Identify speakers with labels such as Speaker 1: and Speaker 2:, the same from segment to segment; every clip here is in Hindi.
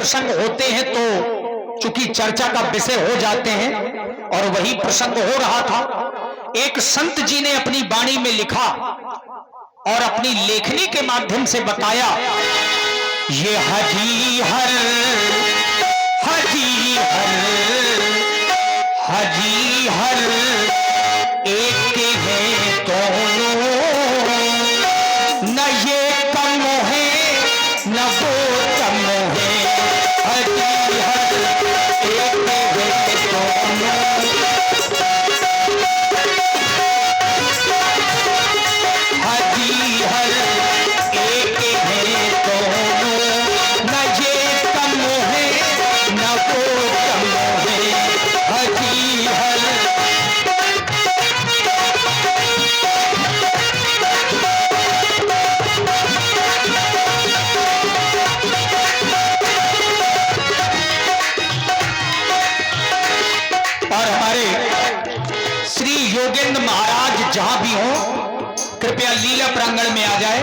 Speaker 1: प्रसंग होते हैं तो चूंकि चर्चा का विषय हो जाते हैं और वही प्रसंग हो रहा था। एक संत जी ने अपनी वाणी में लिखा और अपनी लेखनी के माध्यम से बताया, ये हजी हर हजी हर हजी हर एक है दोनों, न ये कम है न वो कम है, हजी हर एक है दोनों, हजी हर एक है दोनों, न ये कम है न वो कम है, हजी हर। और हमारे श्री योगेंद्र महाराज जहां भी हो, कृपया लीला प्रांगण में आ जाए।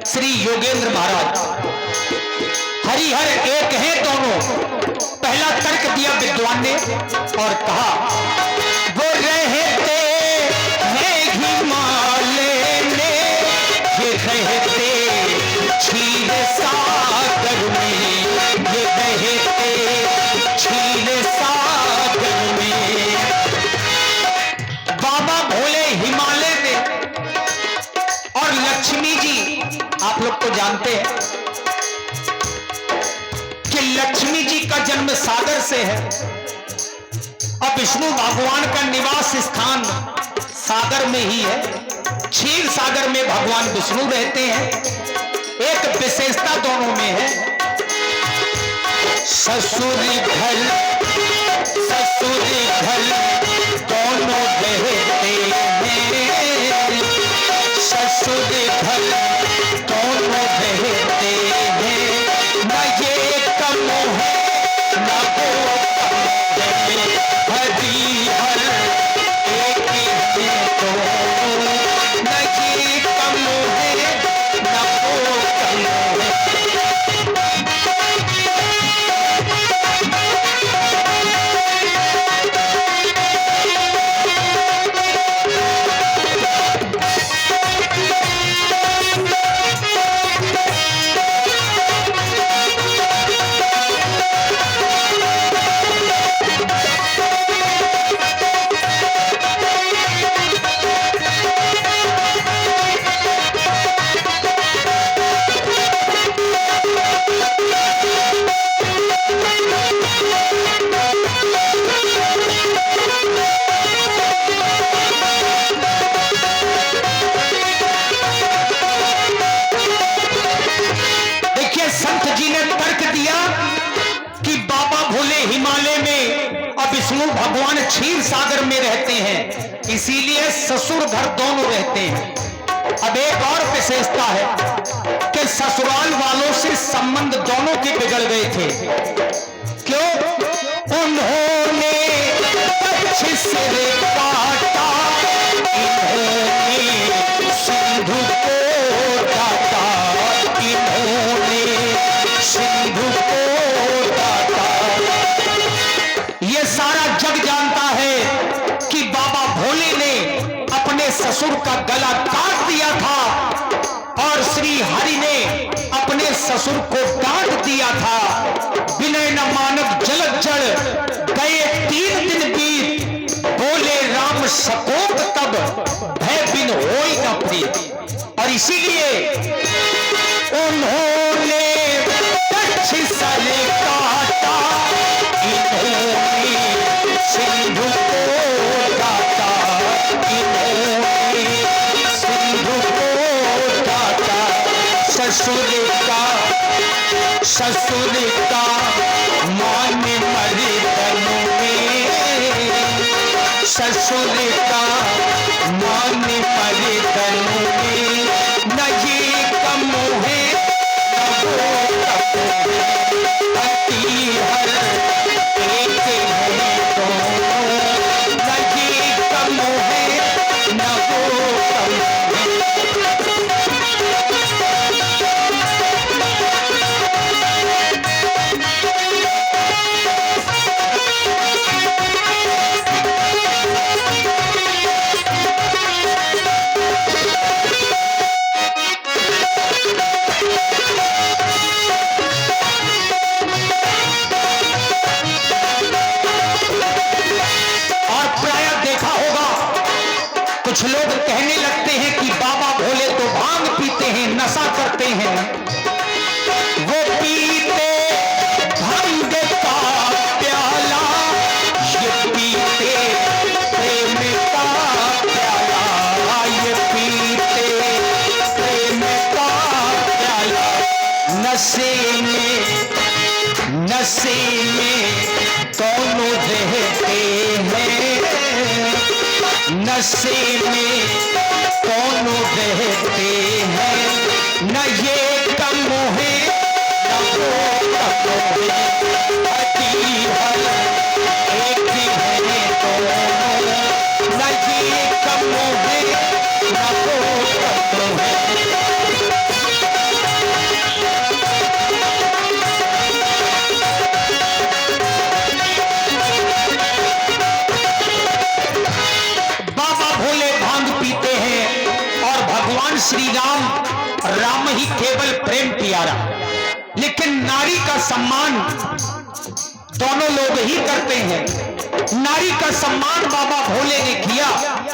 Speaker 1: श्री योगेंद्र महाराज, हरिहर एक है दोनों, पहला तर्क दिया विद्वान ने और कहा वो रहते हैं हिमालय में, ये रहते क्षीर सागर में, ये रहते क्षीर सागर में। बाबा भोले हिमालय में और लक्ष्मी जी, आप लोग तो जानते हैं कि लक्ष्मी जी का जन्म सागर से है और विष्णु भगवान का निवास स्थान सागर में ही है। क्षीर सागर में भगवान विष्णु रहते हैं। एक विशेषता दोनों में है, ससुर घर दोनों रहते हैं, ससुर घर दोनों रहते हैं, न ये कम है न वो कम है, हरी हर एक है दोनों, न ये कम है न वो कम है। विष्णु भगवान क्षीर सागर में रहते हैं, इसीलिए ससुर घर दोनों रहते हैं। अब एक और विशेषता है कि ससुराल वालों से संबंध दोनों के बिगड़ गए थे। क्यों? उन्होंने पक्षी सिर काटा, इन्होंने सिंधु को काटा, इन्होंने सिंधु को काटा। ये सारा जग जानता है कि बाबा भोले ने अपने ससुर का गला काट दिया था और श्री हरि ने अपने ससुर को डांट दिया था। विनय न मानव जलद जड़ गए 3 दिन बीत, बोले राम सकोप तब भय बिन होई न प्रीत। और इसीलिए उन्होंने पक्षी सर काटा, इन्होंने सिंधु को काटा, इन्होंने सिंधु को काटा। ससुर का मान मर्दन में, ससुर का मान मर्दन में, न ये कम है न वो कम है, अति हर एक है दोनों, न ये कम है न वो कम है। कुछ लोग कहने लगते हैं कि बाबा भोले तो भांग पीते हैं, नशा करते हैं। वो पीते भांग का प्याला, ये पीते प्रेम का प्याला, ये पीते प्रेम का प्याला। नशे में दोनों रहते हैं, नशे में दोनों रहते हैं। न ये कम है न वो कम है, हड्डी हर एक है दोनों। न ये कम है न वो कम है। भगवान श्री राम ही केवल प्रेम प्यारा, लेकिन नारी का सम्मान दोनों लोग ही करते हैं। नारी का सम्मान बाबा भोले ने किया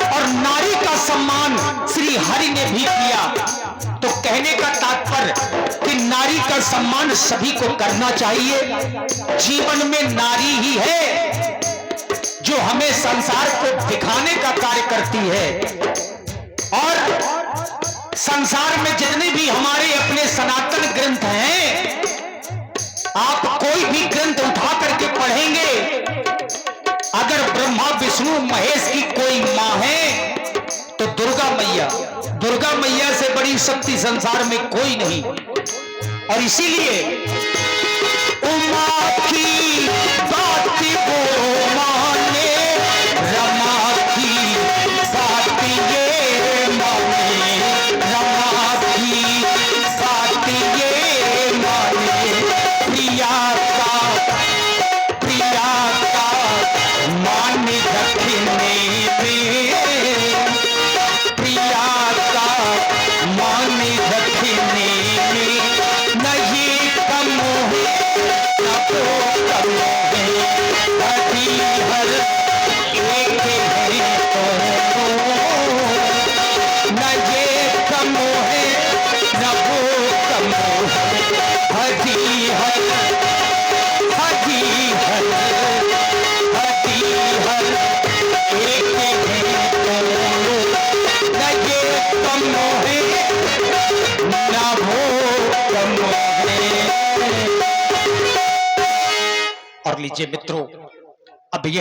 Speaker 1: और नारी का सम्मान श्री हरि ने भी किया। तो कहने का तात्पर्य कि नारी का सम्मान सभी को करना चाहिए। जीवन में नारी ही है जो हमें संसार को दिखाने का कार्य करती है। और संसार में जितने भी हमारे अपने सनातन ग्रंथ हैं, आप कोई भी ग्रंथ उठा करके पढ़ेंगे, अगर ब्रह्मा विष्णु महेश की कोई मां है तो दुर्गा मैया। दुर्गा मैया से बड़ी शक्ति संसार में कोई नहीं। और इसीलिए उमा की बात वो माने, रमा की बात ये माने, रमा की बात ये माने। प्रिया का मान रखने में, प्रिया का मान रखने में न ये कम है न वो कम है, हरी हर एक है दोनों। न ये कम है न वो कम है, हरी हर हरी हर हरी हर एक है दोनों। न ये कम है न वो कम है। और लीजिए मित्रों, अब यह